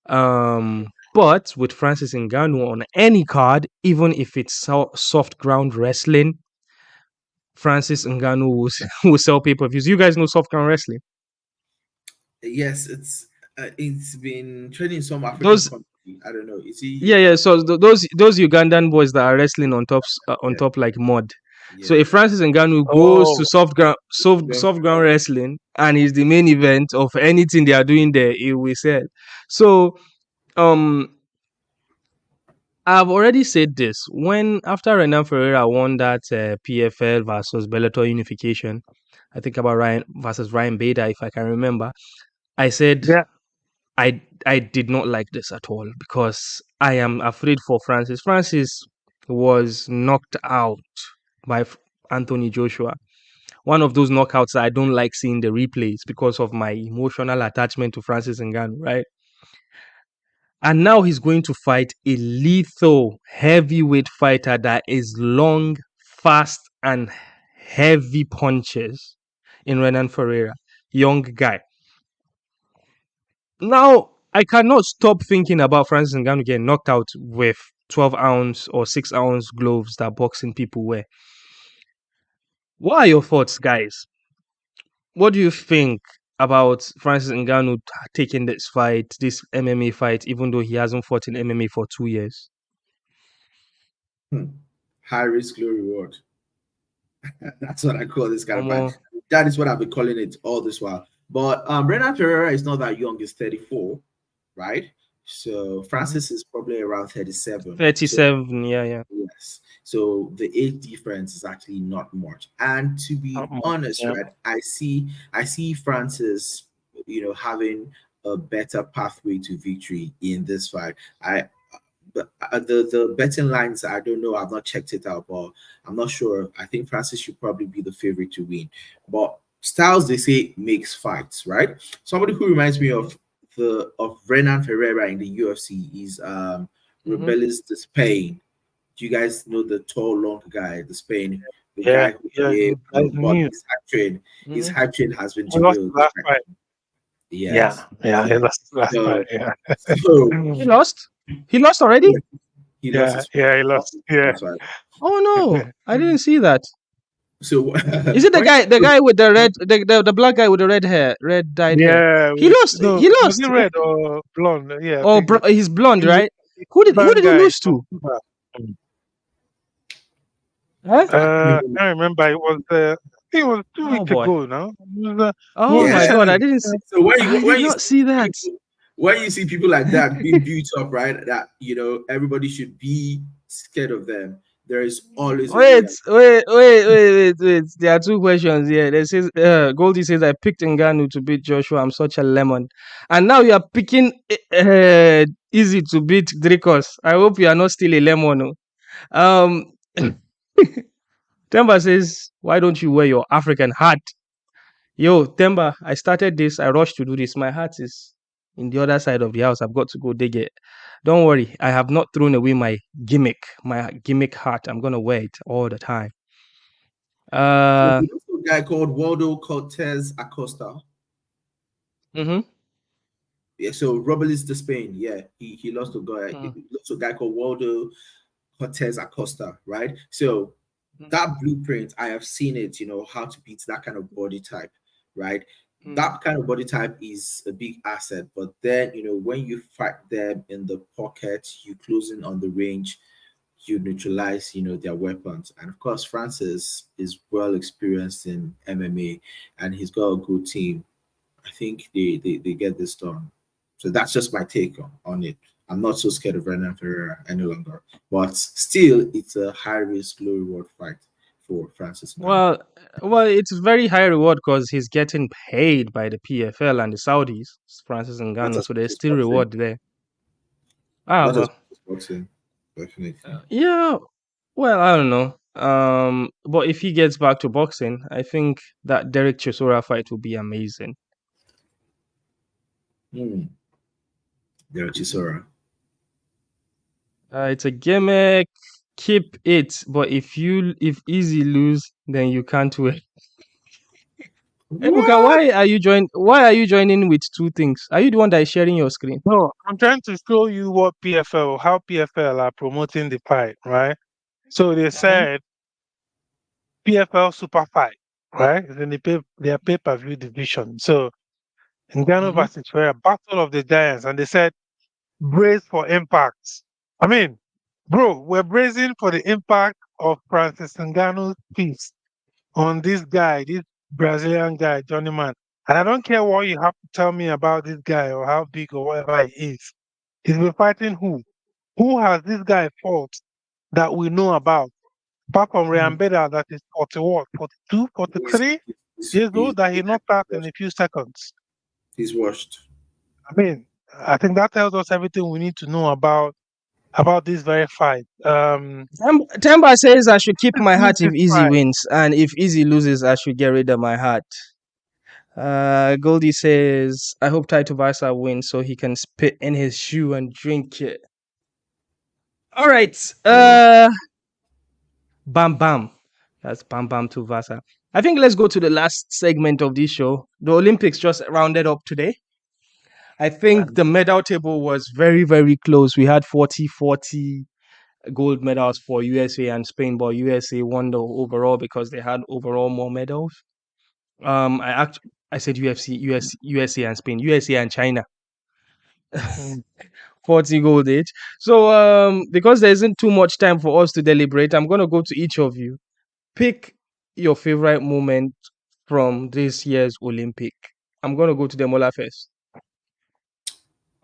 But with Francis Ngannou on any card, even if it's soft ground wrestling, Francis Ngannou will sell pay-per-views. You guys know soft ground wrestling. Yes, it's been training in some African Those country. I don't know. Is he? yeah. So those Ugandan boys that are wrestling on Yeah, top like mud. So yeah. if Francis Ngannou goes to Oh, soft ground wrestling and is the main event of anything they are doing there, it will sell. So um I've already said this when after Renan Ferreira won that PFL versus Bellator unification. I think about Ryan versus Ryan Bader, if I can remember. I said yeah. I did not like this at all because I am afraid for Francis. Francis was knocked out by Anthony Joshua. One of those knockouts that I don't like seeing the replays because of my emotional attachment to Francis Ngannou, right? And now he's going to fight a lethal heavyweight fighter that is long, fast, and heavy punches in Renan Ferreira, young guy. Now, I cannot stop thinking about Francis Ngannou getting knocked out with 12-ounce or 6-ounce gloves that boxing people wear. What are your thoughts, guys? What do you think about Francis Ngannou taking this fight, this MMA fight, even though he hasn't fought in MMA for 2 years? High risk, low reward. That's what I call this kind of Omo. fight. That is what I've been calling it all this while. But Renan Ferrira is not that young; he's 34, right? So Francis is probably around 37. 37, So, yeah. yes. So the age difference is actually not much. And to be honest, right, I see Francis, having a better pathway to victory in this fight. The betting lines, I don't know. I've not checked it out, but I'm not sure. I think Francis should probably be the favorite to win. But styles, they say, makes fights, right? Somebody who reminds me of Renan Ferrira in the UFC is Rebellis de Spain. Do you guys know the tall, long guy, the Spain? The guy who his hype train has been derailed. Yes. Yeah, last fight. Yeah. So, He lost? He lost already? he lost. He lost. Yeah. Oh no, I didn't see that. So Is it the guy with the red, the black guy with the red hair, red dyed hair? He lost. No, he lost. Was he red or blonde? Yeah. Oh, he's blonde, right? Who did he lose to? Huh? I can't remember. It was 2 weeks ago now. Oh my god, I didn't see. So when you not see that. When you see people like that being built up, right? That everybody should be scared of them. There is always wait. There are two questions here. There says Goldie says I picked Ngannou to beat Joshua. I'm such a lemon, and now you are picking easy to beat Dricus. I hope you are not still a lemon. Temba says, why don't you wear your African hat? Yo, Temba, I started this. I rushed to do this. My hat is in the other side of the house. I've got to go dig it. Don't worry. I have not thrown away my gimmick hat. I'm going to wear it all the time. There's a guy called Waldo Cortez Acosta. Mm-hmm. Yeah, so Robles de Spain. Yeah, he lost a guy. He lost a guy called Waldo Cortez Acosta, right? So that blueprint, I have seen it, how to beat that kind of body type, right? That kind of body type is a big asset, but then, when you fight them in the pocket, you closing on the range, you neutralize, their weapons. And of course, Francis is well experienced in MMA and he's got a good team. I think they get this done. So that's just my take on it. I'm not so scared of Renan Ferrira any longer, but still, it's a high risk, low reward fight for Francis. Well, it's very high reward because he's getting paid by the PFL and the Saudis, Francis Ngannou. So there's still reward there. Boxing, definitely. Yeah. Well, I don't know. But if he gets back to boxing, I think that Derek Chisora fight will be amazing. Derek Chisora. It's a gimmick. Keep it, but if Easy lose, then you can't win. Ebuka, why are you joining with two things? Are you the one that is sharing your screen? No, I'm trying to show you how PFL are promoting the fight, right? So they said PFL Super Fight, right? It's in their pay-per-view division. So Ngannou versus Ferrira, Battle of the Giants, and they said brace for impact. I mean, bro, we're bracing for the impact of Francis Ngannou's piece on this guy, this Brazilian guy, Johnny Man. And I don't care what you have to tell me about this guy or how big or whatever he is. He's been fighting who? Who has this guy fought that we know about? Apart from Ryan Belal, that is 42, 43 years old, that he knocked out in a few seconds. He's washed. I mean, I think that tells us everything we need to know about this very fight. Temba says I should keep my hat if Easy wins, and if Easy loses, I should get rid of my hat. Goldie says I hope Taito Vasa wins so he can spit in his shoe and drink it. All right. Bam bam. That's bam bam to Vasa. I think let's go to the last segment of this show. The Olympics just rounded up today. I think the medal table was very, very close. We had 40-40 gold medals for USA and Spain, but USA won the overall because they had overall more medals. I said UFC, USA and Spain, USA and China. Mm. 40 gold each. So because there isn't too much time for us to deliberate, I'm gonna go to each of you. Pick your favorite moment from this year's Olympic. I'm gonna go to Demola first.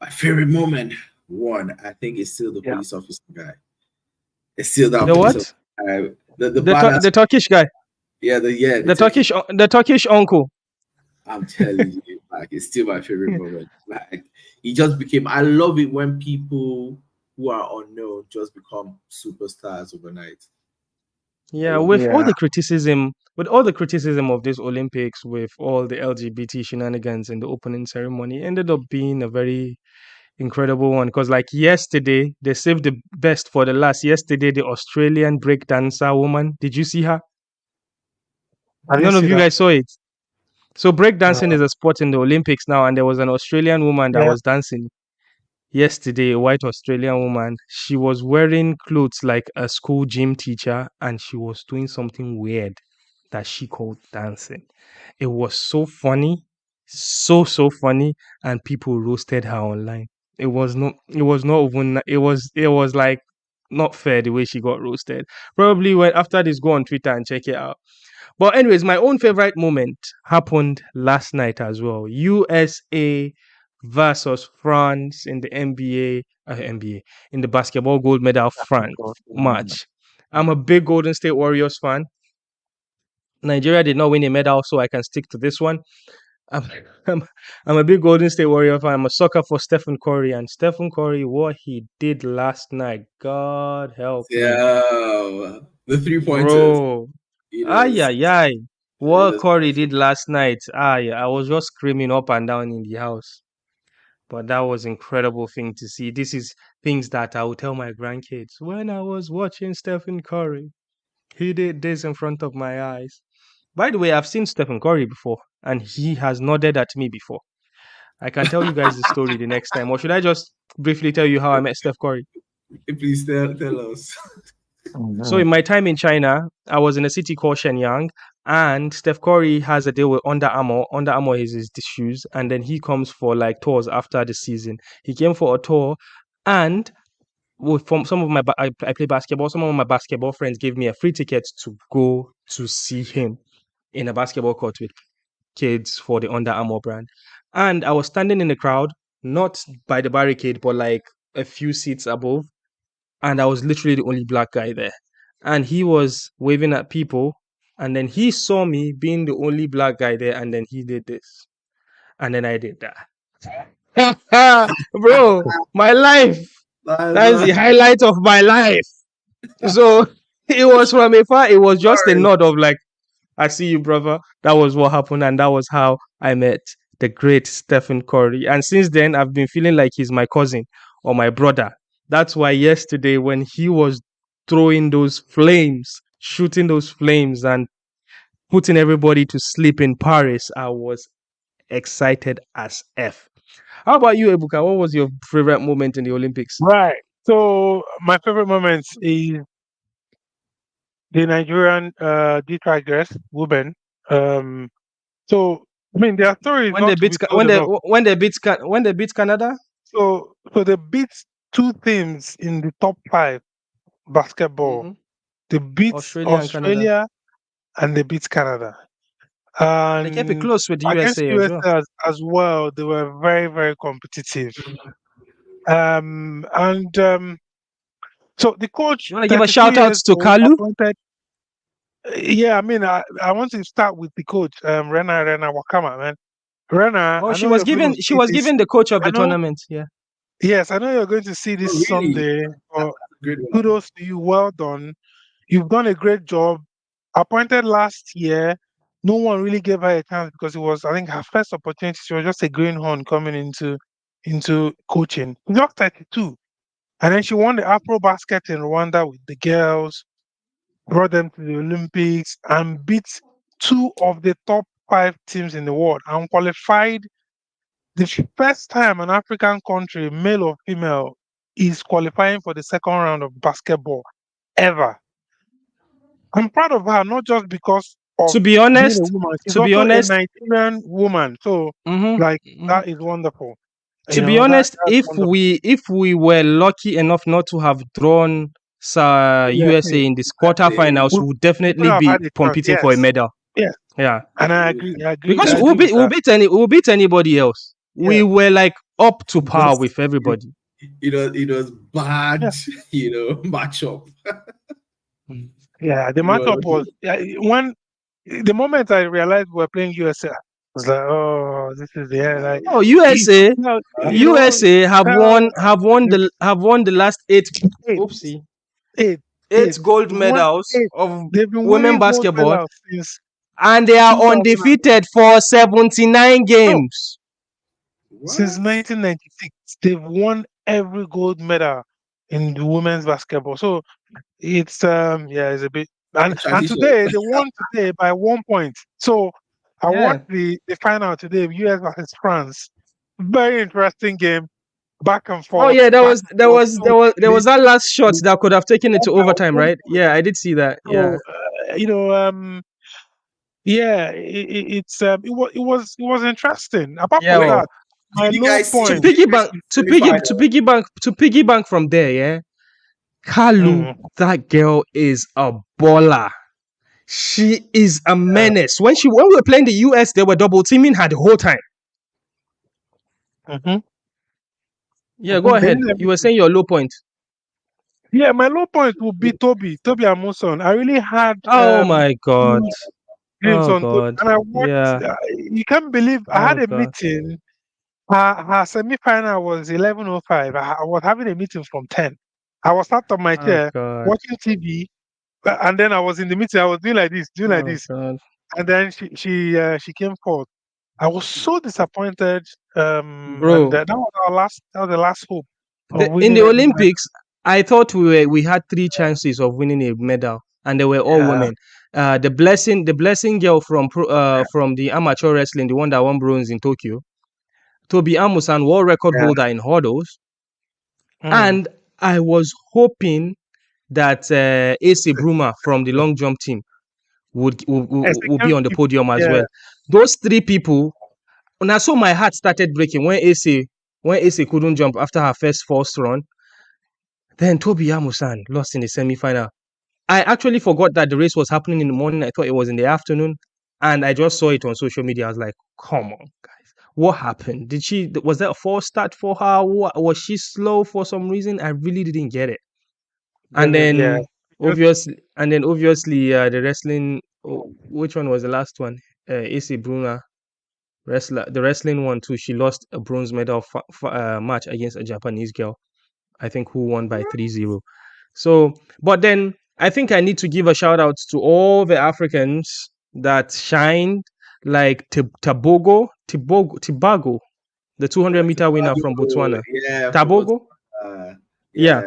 My favorite moment, one, I think it's still the Yeah. police officer guy. It's still that The police officer what? guy. The badass. The Turkish guy. The The Turkish. Turkish uncle. I'm telling you, like it's still my favorite moment. Like he just became. I love it when people who are unknown just become superstars overnight. I Yeah, love it. Yeah. with all the criticism of this Olympics, with all the LGBT shenanigans in the opening ceremony, it ended up being a very incredible one. Because like yesterday, they saved the best for the last. Yesterday, the Australian breakdancer woman. Did you see her? I didn't None of see you that. guys saw it. So breakdancing No. is a sport in the Olympics now, and there was an Australian woman that Yeah. was dancing yesterday, a white Australian woman. She was wearing clothes like a school gym teacher, and she was doing something weird that she called dancing. It was so funny, so funny, and people roasted her online. It was not even, it was like not fair the way she got roasted. Probably when after this, go on Twitter and check it out. But anyways, my own favorite moment happened last night as well. USA versus France in the NBA in the basketball gold medal France match. I'm a big Golden State Warriors fan. Nigeria did not win a medal, so I can stick to this one. I'm, I'm, I'm a big Golden State Warrior fan. I'm a sucker for Stephen Curry, and Stephen Curry, what he did last night, God help me, Yeah, the 3 pointers. bro. You Ay, know, ay, ay. it What was Corey perfect. did last night, I was just screaming up and down in the house. But that was incredible thing to see. This is things that I will tell my grandkids. When I was watching Stephen Curry, he did this in front of my eyes. By the way, I've seen Stephen Curry before, and he has nodded at me before. I can tell you guys the story the next time. Or should I just briefly tell you how I met Steph Curry? Please tell us. So Mhm. in my time in China, I was in a city called Shenyang, and Steph Curry has a deal with Under Armour. Under Armour is his shoes, and then he comes for like tours after the season. He came for a tour, and with from some of I play basketball. Some of my basketball friends gave me a free ticket to go to see him in a basketball court with kids for the Under Armour brand. And I was standing in the crowd, not by the barricade, but like a few seats above, and I was literally the only black guy there. And he was waving at people, and then he saw me being the only black guy there, and then he did this, and then I did that. Bro, my life. That's That is the highlight of my life. So it was from afar. It was just a sorry. nod of like, I see you, brother. That was what happened, and that was how I met the great Stephen Curry. And since then, I've been feeling like he's my cousin or my brother. That's why yesterday, when he was throwing those flames, shooting those flames, and putting everybody to sleep in Paris, I was excited as F. How about you, Ebuka? What was your favorite moment in the Olympics? Right. So my favorite moments is the Nigerian Dricus women. Um, so I mean their story is When they not to beat be told enough. when they beat Canada? So they beat two teams in the top five basketball. Hmm. They beat Australia and Canada. Australia and they beat Canada. And they kept it And close with the against USA as well. USA as well, they were very, very competitive. And so the coach, You want to give a 32 shout out years to old, Kalu? appointed. Yeah, I mean, I want to start with the coach, Renan Wakama, man. Renan, Oh, I know you're going to she see was this. given the coach of I the know, tournament. Yeah. yes, I know you're going to see Oh, this really? someday. That's But a great one. kudos to you. Well done. You've done a great job. Appointed last year, no one really gave her a chance because it was, I think, her first opportunity. She was just a greenhorn coming into coaching. Just 32, and then she won the Afro Basket in Rwanda with the girls, brought them to the Olympics, and beat two of the top five teams in the world, and qualified the first time an African country, male or female, is qualifying for the second round of basketball ever. I'm proud of her, not just because of To be being a honest, woman. She's to be also a honest, Nigerian woman. So, mhm, like, mhm. that is wonderful. To You be know, honest, that's wonderful. if we were lucky enough not to have drawn USA USA. in this Exactly. quarterfinals, We, we would we could definitely have be had a chance. competing for a Yes. medal. Yes. Yeah, And I Yeah. agree. I agree. because I agree with that. we'll beat anybody else. Yeah. We were like up to par Just with everybody. it was bad, Yeah. matchup. Yeah. The You know, matchup was when the moment I realized we were playing USA, I was like, oh, this is the end. Like, Oh, USA, you you know, USA uh, have won the last eight. eight, Oopsie, eight, eight eight. gold They've won medals eight. of They've been women winning gold basketball, medals since and they are 2000. undefeated for 79 No, games. since what? 1996, they've won every gold medal in the women's basketball. So it's yeah, it's a bit and Tradition. today they won today by 1 point. So I Yeah. watched the final today, US versus France. Very interesting game, back and Oh forth, yeah, back and forth. So there was that last shot that could have taken it one to by overtime, 1 right? point. Yeah, I did see that. Yeah. So yeah, it was interesting. Apart Yeah. from Oh. that, my Did you low guys To see point. piggyback the semi-final? to piggyback from there, yeah. Kalu, Mm, that girl is a baller. She is a yeah. menace. When we were playing the US, they were double teaming her the whole time. Mhm, Yeah, go They ahead. did You were everything. saying your low point. Yeah, my low point would be Toby Amuson. I really had Oh my god. good dreams Oh on Toby, god. and I watched. Yeah. You can't believe I Oh had a god. meeting. Her semi-final was 11:05. I was having a meeting from 10. I was sat on my Oh chair god. watching TV, and then I was in the meeting. I was doing like Oh this, god. and then she came forth. I was so disappointed. And Bro, that was the last hope of in winning the any medal. Olympics, I thought we had three chances of winning a medal, and they were all Yeah, women. The blessing girl from the amateur wrestling, the one that won bronze in Tokyo, Toby Amusan, world record yeah. holder in hurdles, Mm. and I was hoping that AC Bruma from the long jump team A would be second on the people. podium as Yeah, well. Those three people, and I saw my heart started breaking when AC couldn't jump after her first run. Then Toby Amusan lost in the semi-final. I actually forgot that the race was happening in the morning. I thought it was in the afternoon. And I just saw it on social media. I was like, come on, guys. What happened? Was that a false start for her? Was she slow for some reason? I really didn't get it. And yeah. then Just obviously, the wrestling. Which one was the last one? AC Bruna wrestler. The wrestling one too. She lost a bronze medal match against a Japanese girl. I think who won by 3-0. So, but then I think I need to give a shout out to all the Africans that shined, like Tibago, the 200-meter winner from Botswana. Yeah, from what? Tabogo? Uh, Yeah,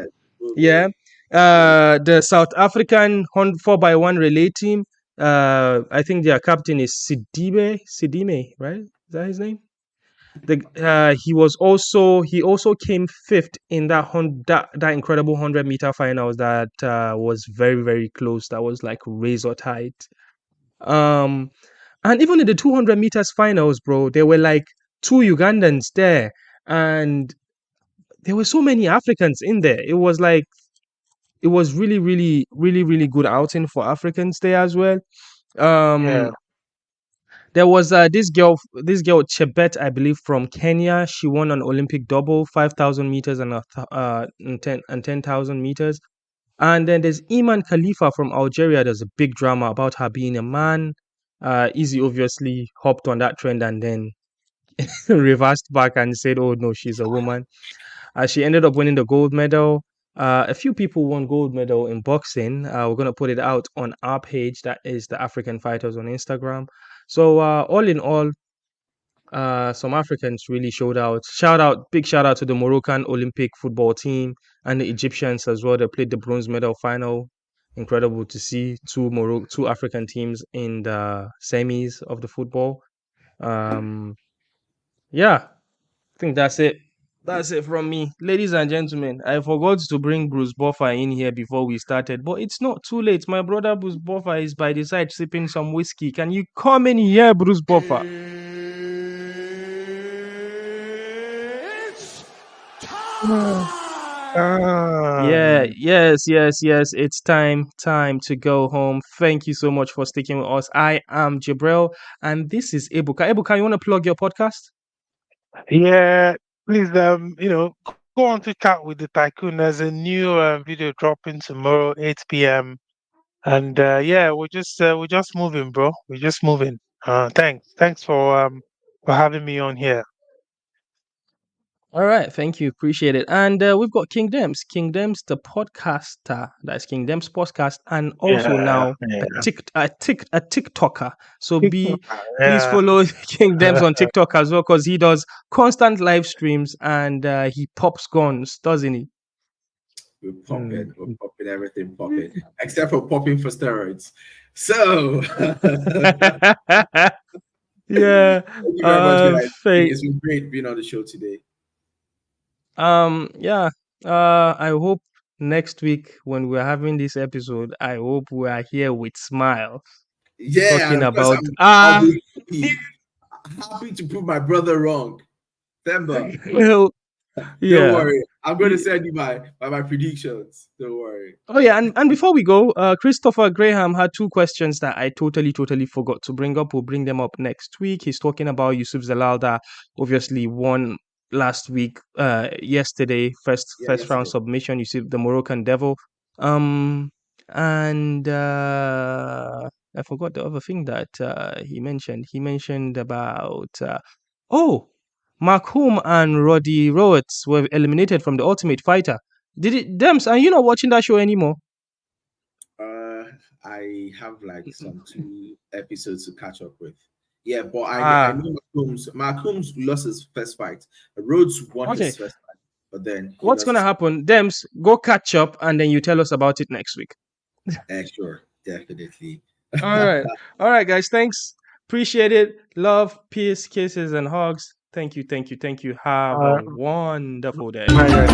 yeah, yeah. The South African 4x1 relay team. I think their captain is Sidime, right? Is that his name? He also came fifth in that incredible 100-meter finals that was very very close. That was like razor tight. Um, and even in the 200 meters finals, bro, there were like two Ugandans there, and there were so many Africans in there. It was really really really really good outing for Africans there as well. yeah. Um, There was this girl Chebet, I believe, from Kenya. She won an Olympic double, 5,000 meters and 10,000 meters. And then there's Iman Khalifa from Algeria. There's a big drama about her being a man. Easy obviously hopped on that trend and then reversed back and said, "Oh no, she's a woman." She ended up winning the gold medal. A few people won gold medal in boxing. We're gonna put it out on our page. That is the African Fighters on Instagram. So all in all, some Africans really showed out. Big shout out to the Moroccan Olympic football team and the Egyptians as well. They played the bronze medal final. Incredible to see two African teams in the semis of the football. Yeah, I think that's it. That's it from me. Ladies and gentlemen, I forgot to bring Bruce Buffer in here before we started, but it's not too late. My brother Bruce Buffer is by the side sipping some whiskey. Can you come in here, Bruce Buffer? Yeah, yes. It's time to go home. Thank you so much for sticking with us. I am Jabril, and this is Ebuka. Ebuka, you want to plug your podcast? Yeah, please, go on to chat with the tycoon. There's a new video dropping tomorrow, 8 p.m. And yeah, we're just moving, bro. We're just moving. Thanks for having me on here. All right, thank you, appreciate it. And we've got King Dems, the podcaster. That's King Dems podcast, and also Yeah, now yeah. a TikToker. So please Yeah. follow King Dems on TikTok as well, because he does constant live streams and he pops guns, doesn't he? We're popping everything popping, except for popping for steroids. So Yeah. thank you very much, guys. Thank. It's been great being on the show today. Yeah. I hope next week when we're having this episode, I hope we are here with smiles. Yeah, Talking of course, about I'll be happy to prove my brother wrong. Remember, well, yeah. don't worry. I'm going to send you my predictions. Don't worry. Oh yeah, and before we go, Christopher Graham had two questions that I totally forgot to bring up. We'll bring them up next week. He's talking about Yusuf Zalal that obviously won last week, yesterday, first round Yesterday. submission. You see the Moroccan Devil. And I forgot the other thing that he mentioned. He mentioned about Markhoum and Roddy Rhodes were eliminated from the Ultimate Fighter. Did it, Dems? Are you not watching that show anymore? I have like some 2 episodes to catch up with. Yeah, but I know Markhoum's lost his first fight. Rhodes won his first fight, but then what's gonna happen? Dems, go catch up, and then you tell us about it next week. Sure, definitely. All right, guys. Thanks, appreciate it. Love, peace, kisses, and hugs. Thank you. Have a wonderful day. Bye.